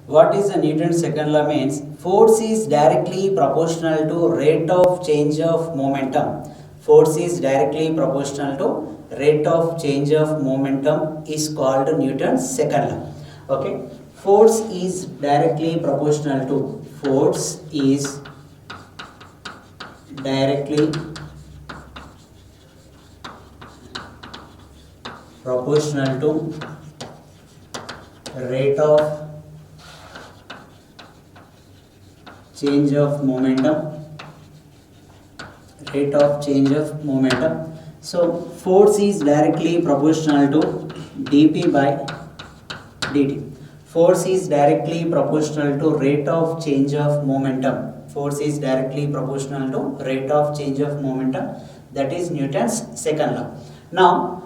What is the Newton's second law means? Force is directly proportional to rate of change of momentum. Force is directly proportional to rate of change of momentum is called Newton's second law. Okay. Force is directly proportional to directly proportional to rate of change of momentum. So force is directly proportional to dp by dt. Force is directly proportional to rate of change of momentum. Force is directly proportional to rate of change of momentum. That is Newton's second law. Now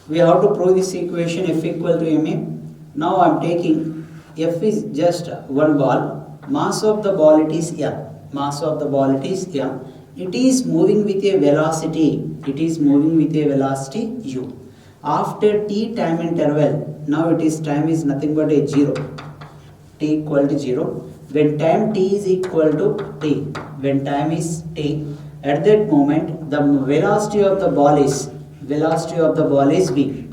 we have to prove this equation F equal to ma. Now I am taking F is just one ball. Mass of the ball it is m. It is moving with a velocity. U. After t time interval, now time is nothing but a 0. T equal to 0. When time t is equal to t, at that moment the velocity of the ball is v.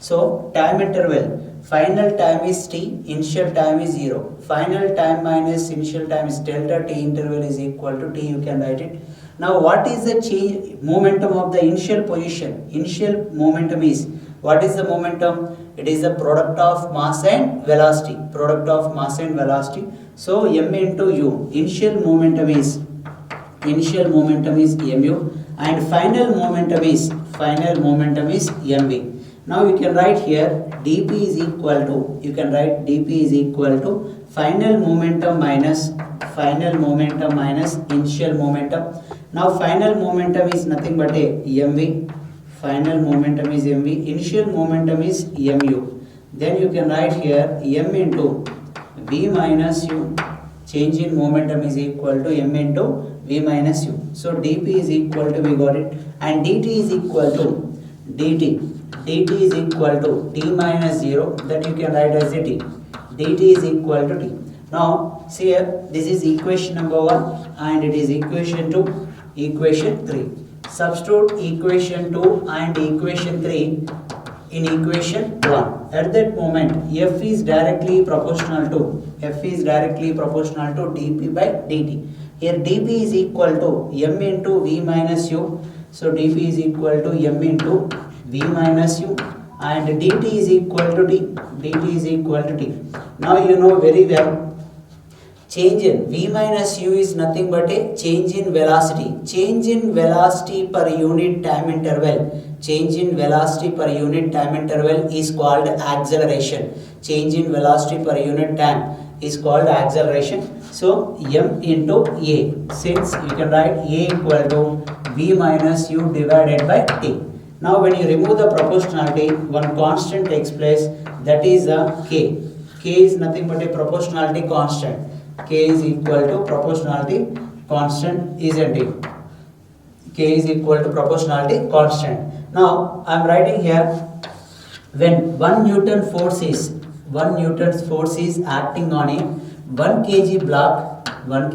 So time interval, final time is t, initial time is 0. Final time minus initial time is delta t interval is equal to t. You can write it. Now what is the change momentum of the initial position? Initial momentum is, what is the momentum? It is the product of mass and velocity. So m into u. Initial momentum is mu and final momentum is mv. Now you can write here dp is equal to final momentum minus initial momentum. Now final momentum is nothing but a mv. Initial momentum is mu. Then you can write here m into v minus u. Change in momentum is equal to m into v minus u. So dp is equal to, we got it, and dt is equal to t minus 0, that you can write as a t. dt is equal to t. Now see here, this is equation number 1 and it is equation 2, equation 3. Substitute equation 2 and equation 3 in equation 1. At that moment f is directly proportional to dp by dt. Here dp is equal to m into v minus u. So dp is equal to m into v minus u and dt is equal to t. Now you know very well, change in v minus u is nothing but a change in velocity. Change in velocity per unit time interval. Change in velocity per unit time interval is called acceleration. Change in velocity per unit time is called acceleration. So m into a, since you can write a equal to v minus u divided by t. Now when you remove the proportionality, one constant takes place, that is k. K is nothing but a proportionality constant. K is equal to proportionality constant, isn't it? K is equal to proportionality constant. Now I am writing here, when 1 Newton force is acting on a 1 kg block, 1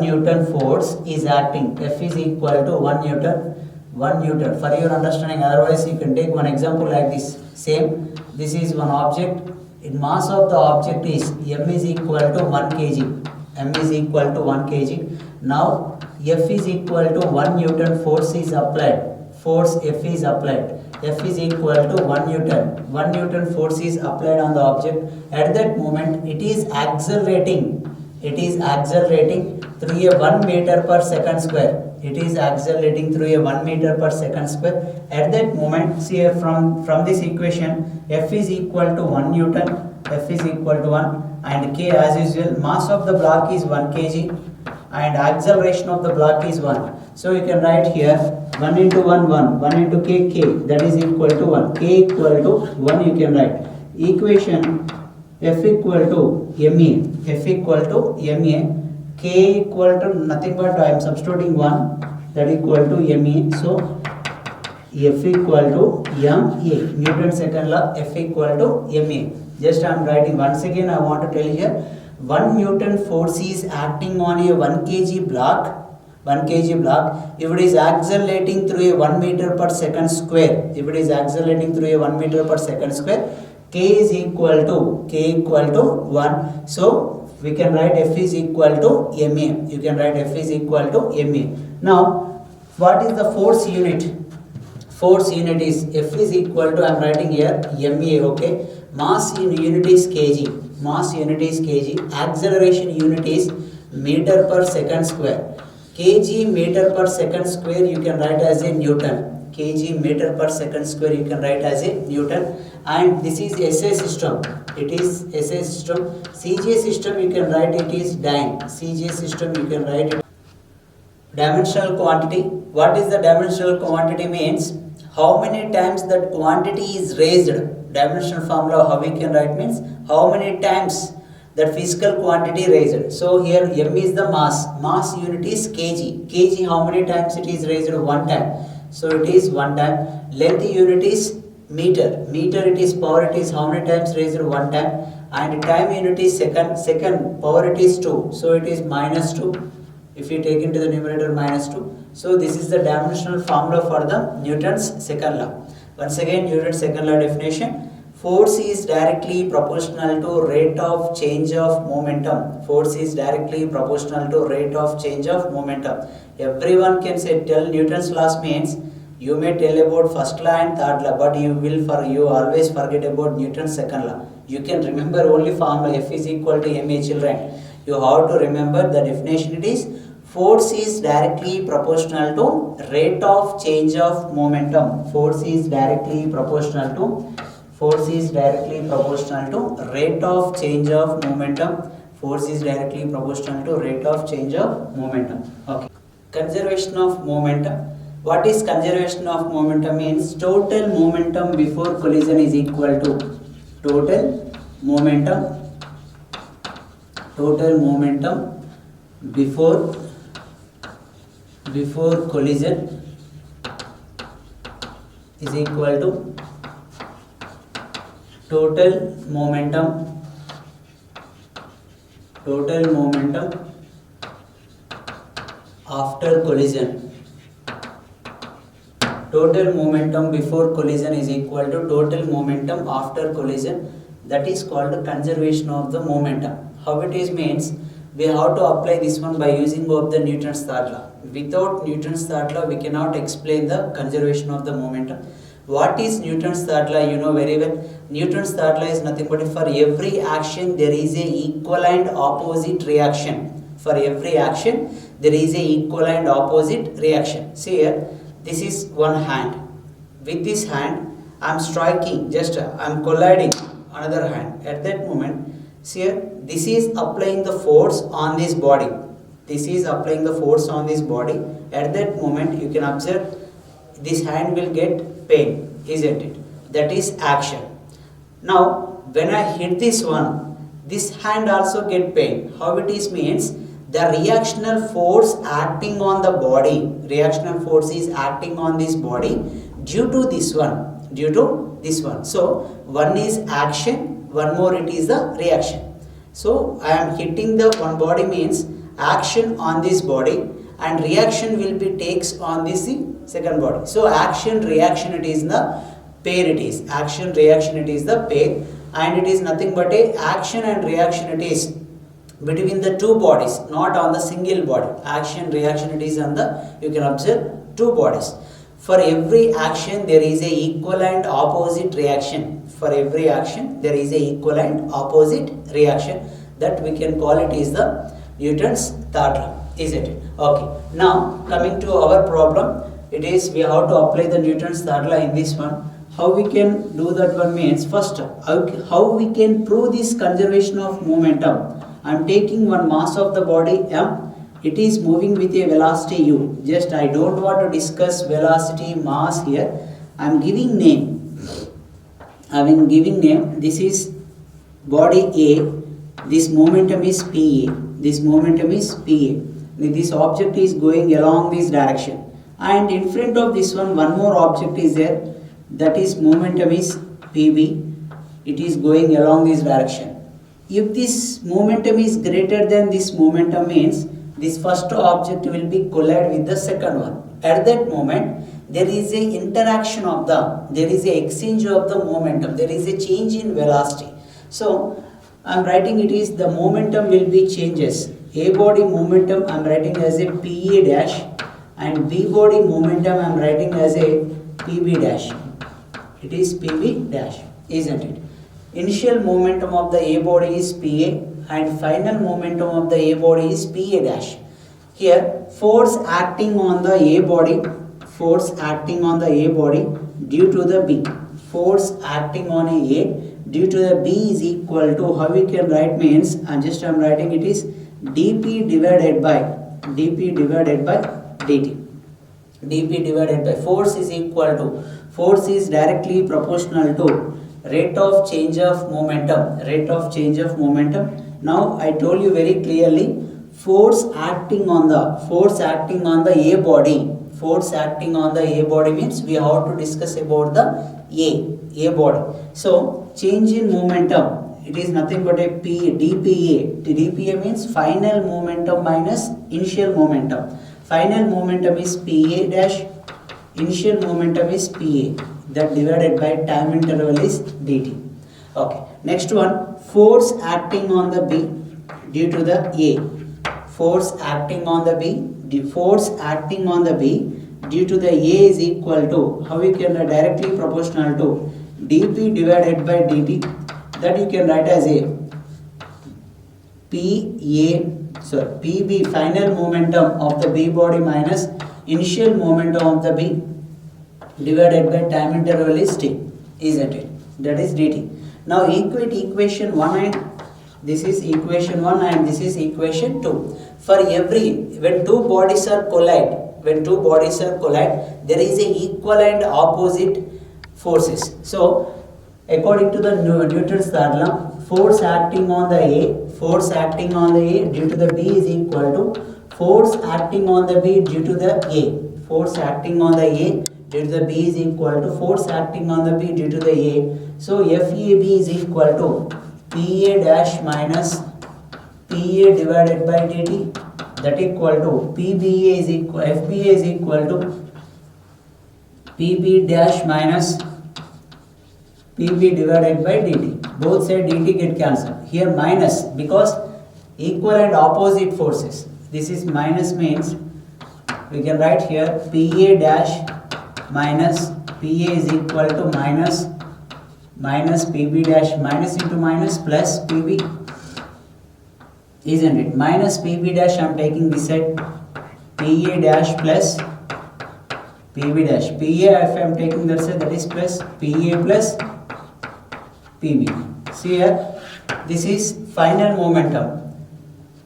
Newton force is acting. F is equal to 1 Newton. For your understanding, otherwise you can take one example like this. Same, this is one object. In mass of the object is m is equal to 1 kg. Now F is equal to 1 Newton force is applied. Force F is applied. F is equal to 1 Newton. 1 Newton force is applied on the object. At that moment it is accelerating. Through a 1 meter per second square. At that moment, see here from this equation, F is equal to 1 Newton, and K as usual, mass of the block is 1 kg and acceleration of the block is 1. So you can write here 1 into 1 into k, that is equal to 1. K equal to 1 you can write. Equation F equal to ma. K equal to nothing but I am substituting 1, that equal to ma. So F equal to ma. Newton's second law, F equal to ma. Just I am writing once again. I want to tell here, 1 Newton force is acting on a 1 kg block. 1 kg block, if it is accelerating through a 1 meter per second square, if it is accelerating through a 1 meter per second square, k is equal to 1. So we can write F is equal to ma. You can write F is equal to ma. Now, what is the force unit? Force unit is F is equal to, I am writing here ma. Okay, mass in unit is kg. Mass unit is kg. Acceleration unit is meter per second square. Kg meter per second square you can write as a Newton. Kg meter per second square you can write as a Newton. And this is SI system. It is SI system. CJ system you can write it is dyne. CJ system you can write it. Dimensional quantity. What is the dimensional quantity means? How many times that quantity is raised. Dimensional formula how we can write means how many times that physical quantity raised. So here m is the mass. Mass unit is kg. Kg how many times it is raised? 1 time. So it is 1 time. Length unit is meter. Meter it is power it is how many times raised? 1 time. And time unit is second. Second power it is 2. So it is minus 2. If you take into the numerator minus 2. So this is the dimensional formula for the Newton's second law. Once again, Newton's second law definition. Force is directly proportional to rate of change of momentum. Force is directly proportional to rate of change of momentum. Everyone can say tell Newton's laws means you may tell about first law and third law, but you always forget about Newton's second law. You can remember only formula F is equal to ma, children. You have to remember the definition. It is force is directly proportional to rate of change of momentum. Force is directly proportional to rate of change of momentum. Force is directly proportional to rate of change of momentum. Okay. Conservation of momentum. What is conservation of momentum means? Total momentum before collision is equal to total momentum before collision is equal to total momentum after collision. Total momentum before collision is equal to total momentum after collision. That is called conservation of the momentum. How it is means, we have to apply this one by using of the Newton's third law. Without Newton's third law, we cannot explain the conservation of the momentum. What is Newton's third law? You know very well. Newton's third law is nothing but for every action there is a equal and opposite reaction. For every action there is a equal and opposite reaction. See here, this is one hand. With this hand I am striking, just I am colliding another hand. At that moment, see here, this is applying the force on this body. This is applying the force on this body. At that moment you can observe this hand will get pain, isn't it? That is action. Now when I hit this one, this hand also get pain. How it is means, the reactional force acting on the body, reactional force is acting on this body due to this one. So one is action, one more it is the reaction. So I am hitting the one body means action on this body, and reaction will be takes on this second body. So action reaction it is the pair, it is action reaction it is the pair, and it is nothing but a action and reaction it is between the two bodies, not on the single body. Action reaction it is on the, you can observe, two bodies. For every action there is a equal and opposite reaction. For every action there is a equal and opposite reaction. That we can call it is the Newton's third law, isn't it? Okay. Now coming to our problem, it is we have to apply the Newton's third law in this one. How we can do that one means, first how we can prove this conservation of momentum. I am taking one mass of the body m. It is moving with a velocity u. Just I don't want to discuss velocity, mass here. I am giving name. This is body A. This momentum is PA. This object is going along this direction. and in front of this one more object is there, that is momentum is PB. It is going along this direction. If this momentum is greater than this momentum, means this first object will be collide with the second one. At that moment there is a interaction of there is a exchange of the momentum, there is a change in velocity. So I am writing it is the momentum will be changes. A body momentum I am writing as a PA dash, and B body momentum I am writing as a PB dash. It is PB dash, isn't it? Initial momentum of the A body is PA and final momentum of the A body is PA dash. Here force acting on the A body, force acting on the A body due to the B, force acting on A due to the B is equal to, how we can write means, and just I am writing it is dP divided by dt. dP divided by force is equal to, force is directly proportional to rate of change of momentum, rate of change of momentum. Now I told you very clearly, force acting on the A body, force acting on the A body means we have to discuss about the A body. So change in momentum, it is nothing but a dPA. dPA means final momentum minus initial momentum. Final momentum is PA dash, initial momentum is PA, that divided by time interval is dt. Okay, next one, force acting on the B due to the A, force acting on the B, force acting on the B due to the A is equal to, how we can directly proportional to dP divided by dt, that you can write as a PB final momentum of the B body minus initial momentum of the B divided by time interval is t, isn't it? That is dt. Now equate equation 1 and this is equation 1 and this is equation 2. For every, when two bodies are collide, there is a equal and opposite forces. So according to the Newton's third law, force acting on the A due to the B is equal to force acting on the B due to the A, force acting on the A due to the B is equal to force acting on the B due to the A. So FAB is equal to PA dash minus PA divided by dt, that equal to PBA is equal, FBA is equal to PB dash minus PB divided by dt. Both side dt get cancelled. Here minus, because equal and opposite forces. This is minus means we can write here PA dash minus PA is equal to minus PB dash, minus into minus plus PB, isn't it? Minus PB dash I am taking this side, PA dash plus PB dash. PA if I am taking that side, that is plus PA plus PB. See here, this is final momentum.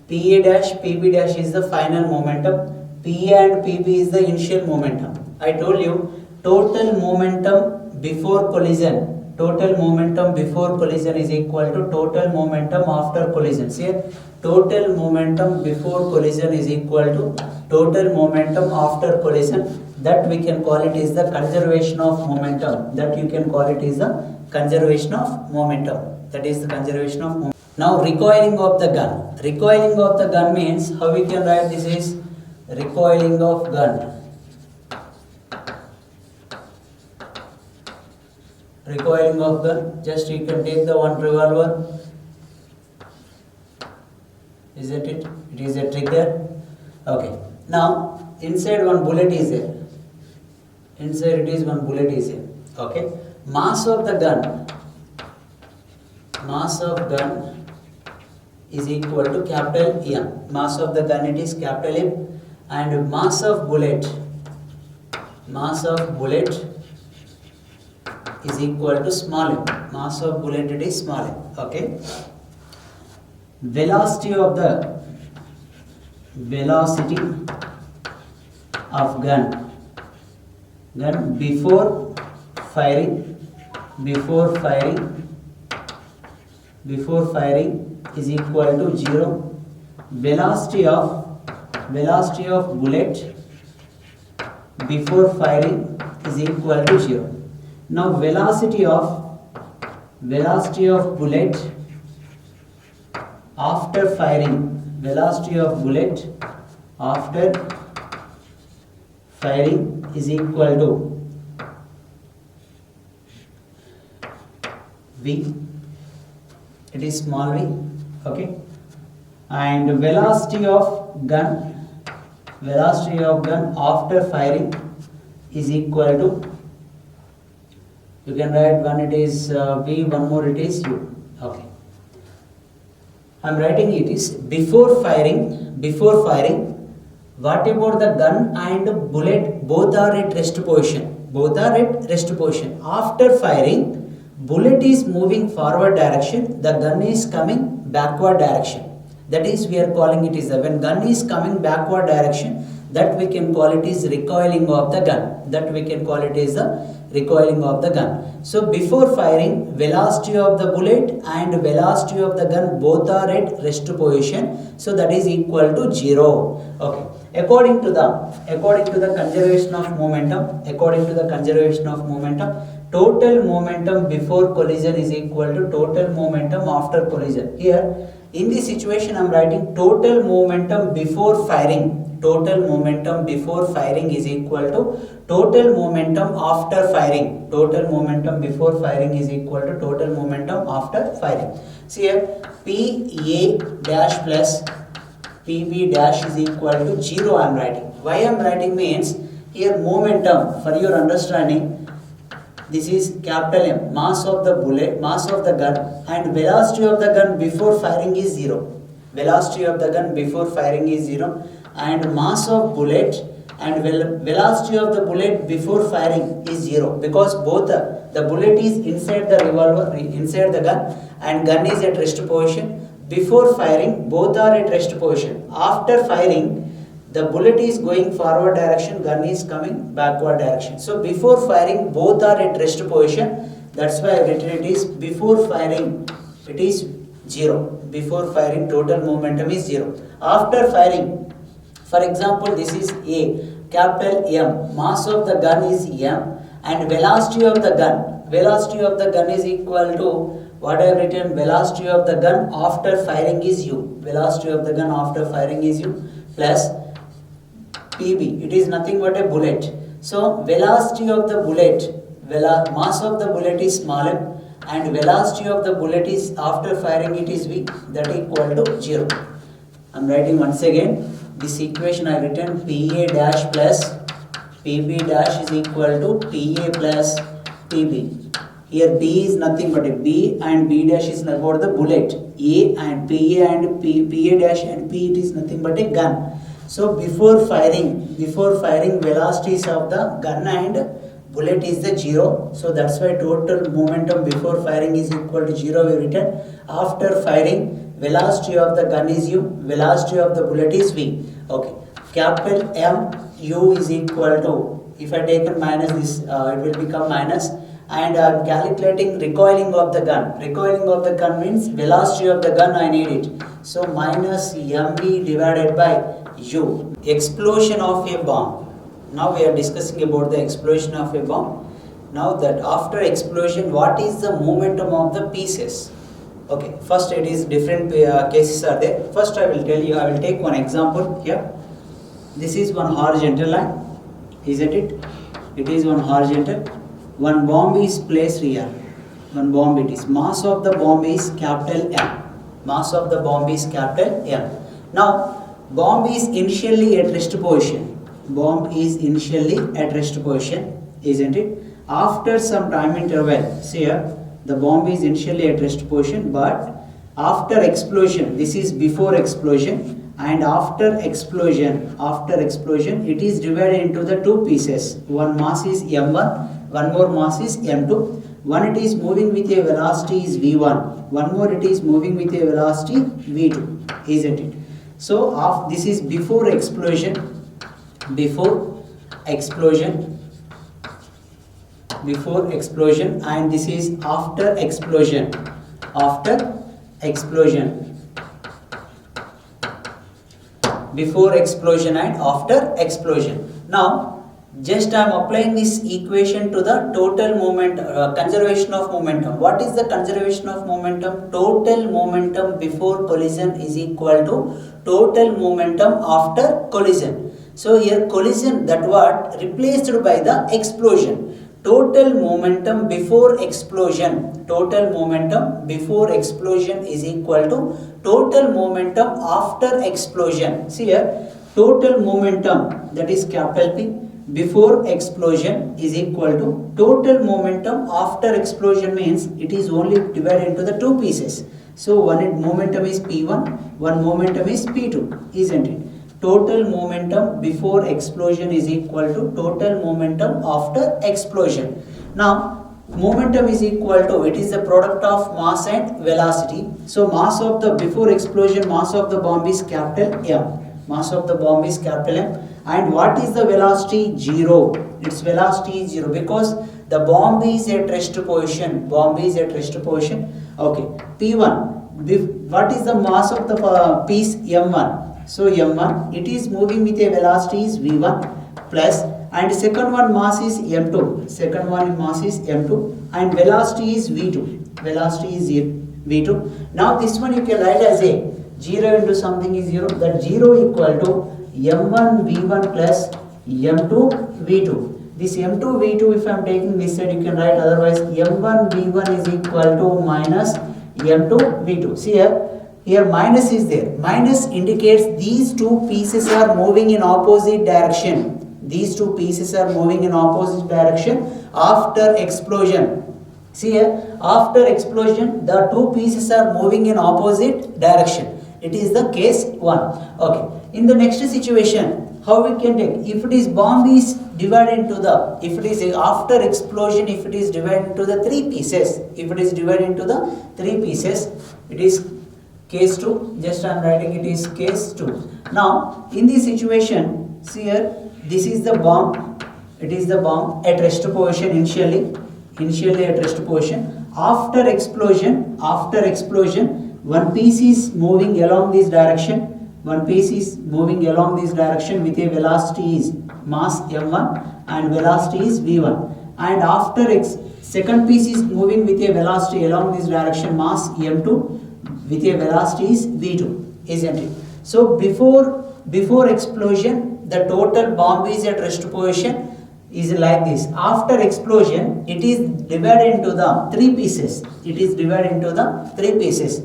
PA dash PB dash is the final momentum. PA and PB is the initial momentum. I told you total momentum before collision. Total momentum before collision is equal to total momentum after collision. See here, total momentum before collision is equal to total momentum after collision. That we can call it is the conservation of momentum. That you can call it is the conservation of momentum. That is the conservation of momentum. Now recoiling of the gun. Recoiling of the gun means, how we can write this is recoiling of gun. Recoiling of gun, just you can take the one revolver, isn't it? It is a trigger. Okay. Now inside one bullet is there. Inside it is one bullet is here. Okay. Mass of the gun. Mass of gun is equal to capital M. Mass of the gun, it is capital M, and mass of bullet. Mass of bullet is equal to small m. Mass of bullet, it is small m. Okay. Velocity of gun before firing is equal to 0. Velocity of bullet before firing is equal to 0. Now velocity of bullet after firing, velocity of bullet after firing is equal to v, it is small v, okay, and velocity of gun after firing is equal to, you can write one it is v, one more it is u, okay. I am writing it is before firing, what about the gun and bullet, both are at rest position, after firing, bullet is moving forward direction, the gun is coming backward direction, that is we are calling it is, when gun is coming backward direction, that we can call it is recoiling of the gun, So before firing, velocity of the bullet and velocity of the gun both are at rest position, so that is equal to 0. Okay. According to the conservation of momentum, total momentum before collision is equal to total momentum after collision. Here in this situation I am writing total momentum before firing is equal to total momentum after firing. Total momentum before firing is equal to total momentum after firing. See here, PA dash plus PB dash is equal to 0 I am writing. Why I am writing means, here momentum, for your understanding, this is capital M, mass of the bullet, mass of the gun, and velocity of the gun before firing is 0. And mass of bullet and velocity of the bullet before firing is 0, because both the bullet is inside the revolver, inside the gun, and gun is at rest position. Before firing, both are at rest position. After firing, the bullet is going forward direction, gun is coming backward direction. So before firing, both are at rest position. That's why I written it is before firing, it is 0. Before firing, total momentum is 0. After firing, for example, this is A, capital M, mass of the gun is M, and velocity of the gun is equal to, what I have written, velocity of the gun after firing is U, plus PB, it is nothing but a bullet. So velocity of the bullet, mass of the bullet is small m, and velocity of the bullet is after firing it is V, that equal to 0. I am writing once again this equation. I written PA dash plus PB dash is equal to PA plus PB. Here B is nothing but a B, and B dash is about the bullet. A and PA and PA dash and P, it is nothing but a gun. So before firing velocities of the gun and bullet is the 0. So that's why total momentum before firing is equal to 0 we written. After firing, velocity of the gun is U, velocity of the bullet is V. Okay. Capital M U is equal to, if I take a minus this, it will become minus. And I am calculating recoiling of the gun. Recoiling of the gun means velocity of the gun, I need it. So minus mv divided by u. Explosion of a bomb. Now we are discussing about the explosion of a bomb. Now that after explosion, what is the momentum of the pieces? Okay, first it is different cases are there. First I will tell you, I will take one example here. This is one horizontal line, isn't it? It is one horizontal. One bomb is placed here. One bomb it is. Mass of the bomb is capital M. Mass of the bomb is capital M. Now, bomb is initially at rest position. Bomb is initially at rest position, isn't it? After some time interval, see here, the bomb is initially at rest position, but after explosion, this is before explosion, and after explosion, it is divided into the two pieces. One mass is M1. One more mass is M2. One it is moving with a velocity is V1. One more it is moving with a velocity V2, isn't it? So this is before explosion, and this is after explosion, before explosion and after explosion. Now Just I am applying this equation to the total moment, conservation of momentum. What is the conservation of momentum? Total momentum before collision is equal to total momentum after collision. So here collision, that what replaced by the explosion. Total momentum before explosion. Total momentum before explosion is equal to total momentum after explosion. See here, total momentum, that is capital P, before explosion is equal to total momentum after explosion, means it is only divided into the two pieces. So one momentum is P1, one momentum is P2, isn't it? Total momentum before explosion is equal to total momentum after explosion. Now momentum is equal to, it is the product of mass and velocity. So mass of the before explosion, mass of the bomb is capital M. Mass of the bomb is capital M. And what is the velocity? 0. Its velocity is 0 because the bomb is at rest position. Bomb is at rest position. Okay. P1. What is the mass of the piece? M1. So M1, it is moving with a velocity is V1 plus, and second one mass is M2. Second one mass is M2 and velocity is V2. Velocity is V2. Now this one you can write as a 0 into something is 0. That 0 equal to M1 V1 plus M2 V2. This M2 V2, if I am taking this side, you can write otherwise M1 V1 is equal to minus M2 V2. See here minus is there. Minus indicates these two pieces are moving in opposite direction. These two pieces are moving in opposite direction after explosion. See here, after explosion, the two pieces are moving in opposite direction. It is the case 1. Okay. In the next situation, how we can take? If it is bomb is divided into the, if it is after explosion, if it is divided into the 3 pieces, if it is divided into the 3 pieces, it is case 2. Just I am writing it is case 2. Now, in this situation, see here, this is the bomb. It is the bomb at rest position initially at rest position. After explosion, one piece is moving along this direction. One piece is moving along this direction with a velocity is mass M1 and velocity is V1. And after second piece is moving with a velocity along this direction, mass M2 with a velocity is V2, isn't it? So before explosion, the total bomb is at rest position is like this. After explosion, it is divided into the 3 pieces. It is divided into the 3 pieces.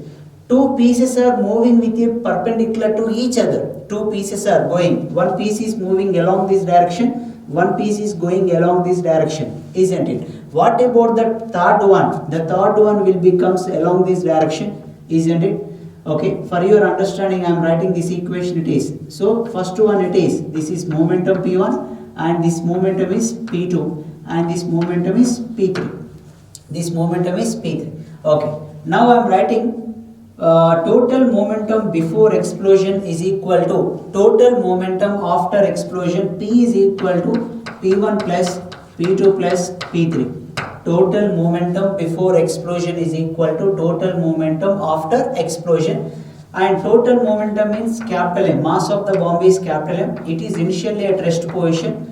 2 pieces are moving with a perpendicular to each other. 2 pieces are going. One piece is moving along this direction. One piece is going along this direction, isn't it? What about the third one? The third one will becomes along this direction, isn't it? Okay, for your understanding, I am writing this equation. It is, so first one it is, this is momentum P1 and this momentum is P2 and this momentum is P3. This momentum is P3. Okay, now I am writing total momentum before explosion is equal to total momentum after explosion. P is equal to P1 plus P2 plus P3. Total momentum before explosion is equal to total momentum after explosion, and total momentum means capital M. Mass of the bomb is capital M. It is initially at rest position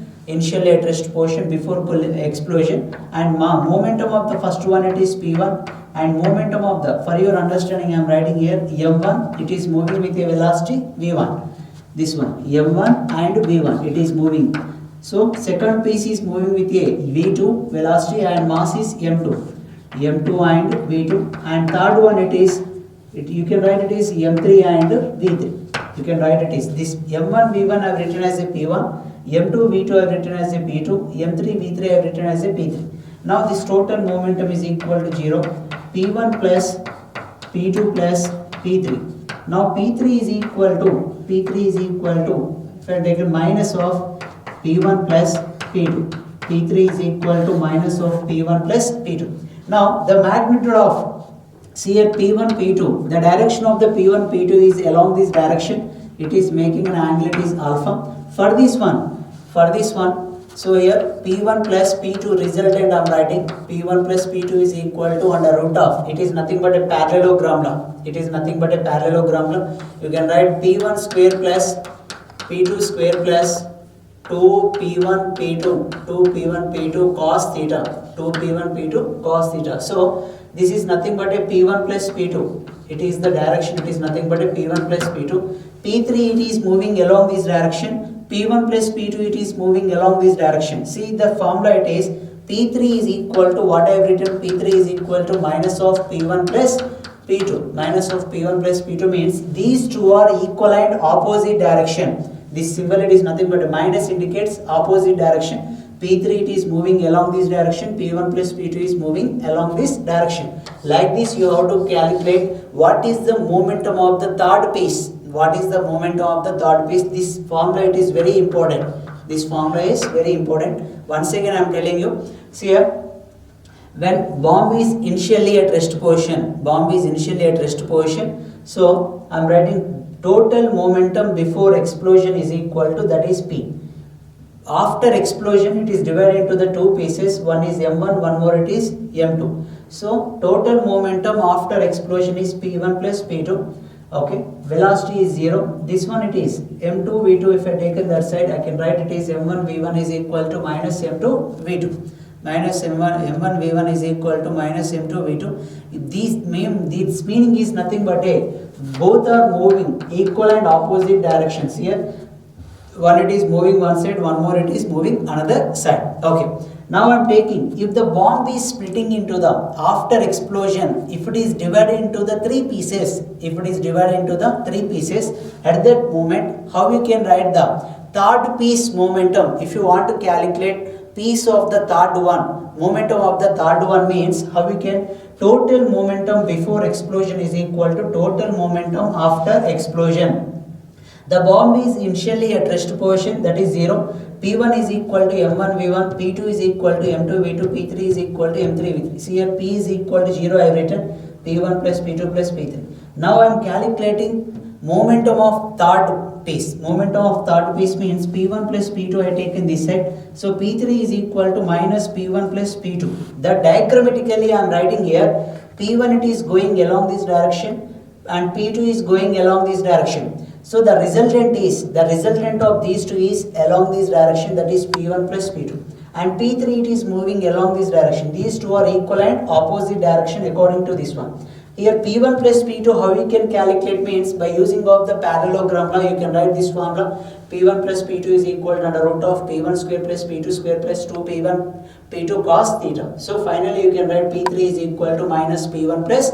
before explosion, and momentum of the first one it is P1, and momentum of the, for your understanding I am writing here M1, it is moving with a velocity V1. This one M1 and V1, it is moving. So second piece is moving with a V2 velocity and mass is M2 and V2, and third one it is, you can write it is M3 and V3. You can write it is this M1 V1 I have written as a P1, M2 V2 I have written as a P2, M3 V3 I have written as a P3. Now this total momentum is equal to 0, P1 plus P2 plus P3. Now P3 is equal to, if I take a minus of P1 plus P2. P3 is equal to minus of P1 plus P2. Now the magnitude of, see here P1 P2, the direction of the P1 P2 is along this direction. It is making an angle, it is alpha. For this one, so here P1 plus P2 resultant I am writing P1 plus P2 is equal to under root of, it is nothing but a parallelogram law. It is nothing but a parallelogram law. You can write P1 square plus P2 square plus 2p1 p2 2p1 p2 cos theta 2p1 p2 cos theta. So this is nothing but a p1 plus p2. It is the direction, it is nothing but a p1 plus p2. p3 it is moving along this direction, p1 plus p2 it is moving along this direction. See the formula, it is p3 is equal to what I have written, p3 is equal to minus of p1 plus p2. Minus of p1 plus p2 means these two are equal and opposite direction. This symbol, it is nothing but a minus, indicates opposite direction. p3 it is moving along this direction, p1 plus p2 is moving along this direction. Like this you have to calculate what is the momentum of the third piece. What is the momentum of the third piece? This formula, it is very important. This formula is very important. Once again I am telling you. See here, when bomb is initially at rest position, so I am writing total momentum before explosion is equal to, that is P. After explosion it is divided into the two pieces, one is M1, one more it is M2. So total momentum after explosion is P1 plus P2. Okay, velocity is 0. This one it is M2 V2. If I take it that side, I can write it is M1 V1 is equal to minus M2 V2. Minus M1 V1 is equal to minus M2 V2. This meaning is nothing but a, both are moving equal and opposite directions. Here one it is moving one side, one more it is moving another side. Okay, now I am taking, if the bomb is splitting into the, after explosion, if it is divided into the three pieces, at that moment, how you can write the third piece momentum? If you want to calculate piece of the third one, momentum of the third one means, how we can, total momentum before explosion is equal to total momentum after explosion. The bomb is initially at rest position, that is 0. P1 is equal to M1 V1, P2 is equal to M2 V2, P3 is equal to M3 V3. See here, P is equal to 0 I have written, P1 plus P2 plus P3. Now I am calculating momentum of third piece. Momentum of third piece means P1 plus P2 I have taken this side. So P3 is equal to minus P1 plus P2. That diagrammatically I am writing here, P1 it is going along this direction and P2 is going along this direction. So the resultant of these two is along this direction, that is P1 plus P2. And P3 it is moving along this direction. These two are equal and opposite direction according to this one. Here P1 plus P2, how we can calculate means, by using of the parallelogram law, you can write this formula. P1 plus P2 is equal to under root of P1 square plus P2 square plus 2P1 P2 cos theta. So finally you can write P3 is equal to minus P1 plus